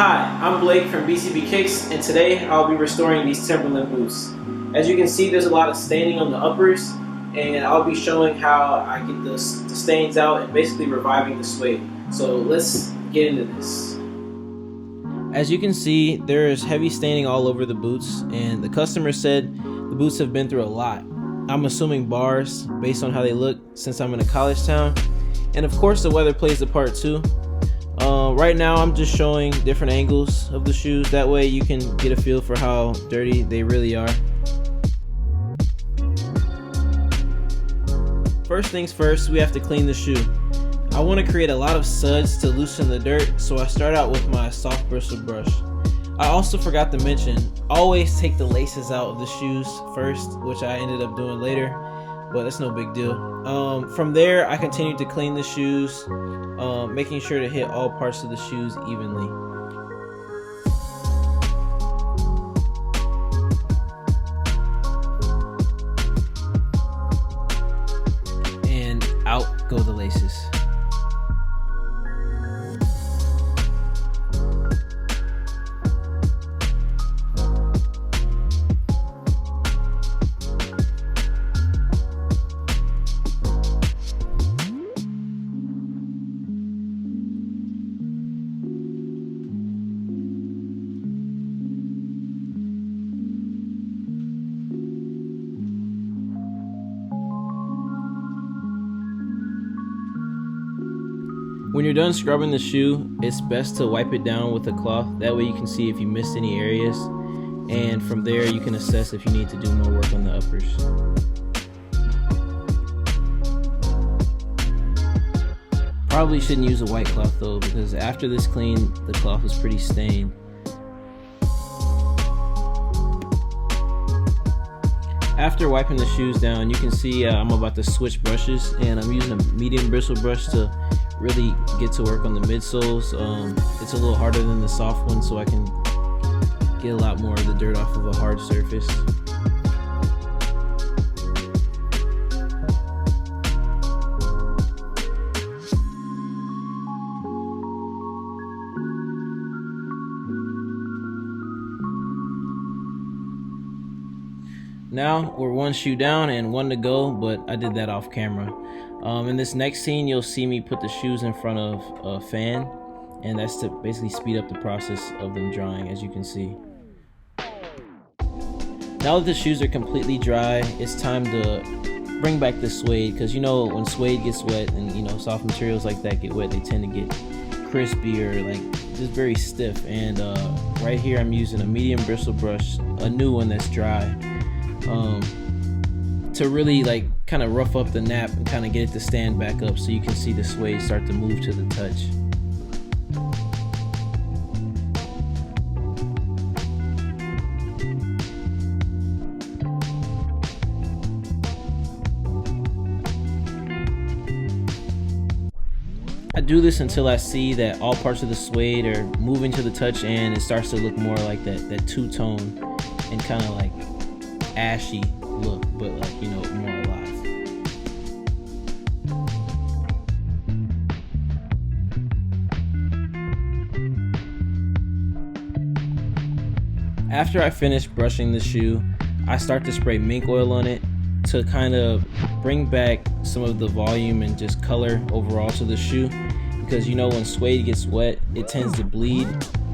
Hi, I'm Blake from BCB Kicks, and today I'll be restoring these Timberland boots. As you can see, there's a lot of staining on the uppers, and I'll be showing how I get the stains out and basically reviving the suede. So let's get into this. As you can see, there is heavy staining all over the boots, and the customer said the boots have been through a lot. I'm assuming bars based on how they look since I'm in a college town, and of course the weather plays a part too. Right now I'm just showing different angles of the shoes, that way you can get a feel for how dirty they really are. First things first, we have to clean the shoe. I want to create a lot of suds to loosen the dirt, so I start out with my soft bristle brush. I also forgot to mention, always take the laces out of the shoes first, which I ended up doing later, but that's no big deal. From there, I continued to clean the shoes, making sure to hit all parts of the shoes evenly. And out go the laces. When you're done scrubbing the shoe, it's best to wipe it down with a cloth. That way you can see if you missed any areas, and from there you can assess if you need to do more work on the uppers. Probably shouldn't use a white cloth though, because after this clean, the cloth is pretty stained. After wiping the shoes down, you can see I'm about to switch brushes, and I'm using a medium bristle brush to really get to work on the midsoles. It's a little harder than the soft one, so I can get a lot more of the dirt off of a hard surface. Now we're one shoe down and one to go, but I did that off camera. In this next scene, you'll see me put the shoes in front of a fan, and that's to basically speed up the process of them drying, as you can see. Now that the shoes are completely dry, it's time to bring back the suede, because you know when suede gets wet and soft materials like that get wet, they tend to get crispy or like just very stiff. And right here I'm using a medium bristle brush, a new one that's dry, to really like kind of rough up the nap and kind of get it to stand back up, so you can see the suede start to move to the touch. I do this until I see that all parts of the suede are moving to the touch, and it starts to look more like that two-tone and kind of like ashy look, but like more alive. After I finish brushing the shoe, I start to spray mink oil on it to kind of bring back some of the volume and just color overall to the shoe, because when suede gets wet, it tends to bleed,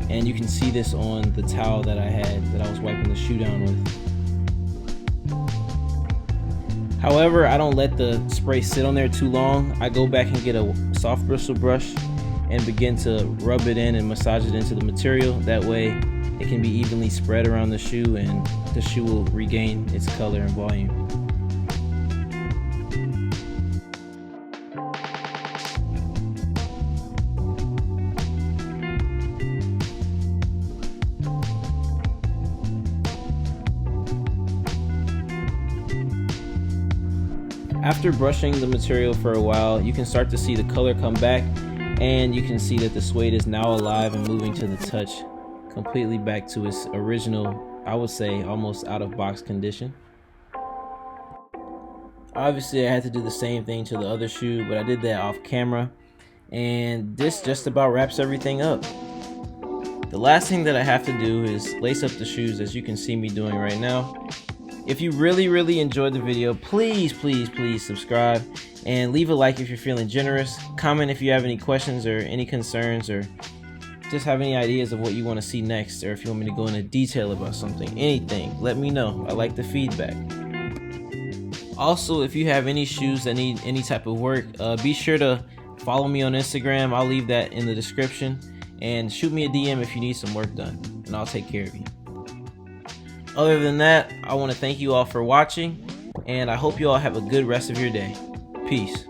and you can see this on the towel that I was wiping the shoe down with. However, I don't let the spray sit on there too long. I go back and get a soft bristle brush and begin to rub it in and massage it into the material. That way it can be evenly spread around the shoe, and the shoe will regain its color and volume. After brushing the material for a while, you can start to see the color come back, and you can see that the suede is now alive and moving to the touch, completely back to its original, I would say almost out of box condition. Obviously I had to do the same thing to the other shoe, but I did that off camera, and this just about wraps everything up. The last thing that I have to do is lace up the shoes, as you can see me doing right now. If you really enjoyed the video, please subscribe and leave a like if you're feeling generous. Comment if you have any questions or any concerns, or just have any ideas of what you want to see next, or if you want me to go into detail about something, anything, let me know. I like the feedback. Also, if you have any shoes that need any type of work, be sure to follow me on Instagram. I'll leave that in the description, and shoot me a DM if you need some work done, and I'll take care of you. Other than that, I want to thank you all for watching, and I hope you all have a good rest of your day. Peace.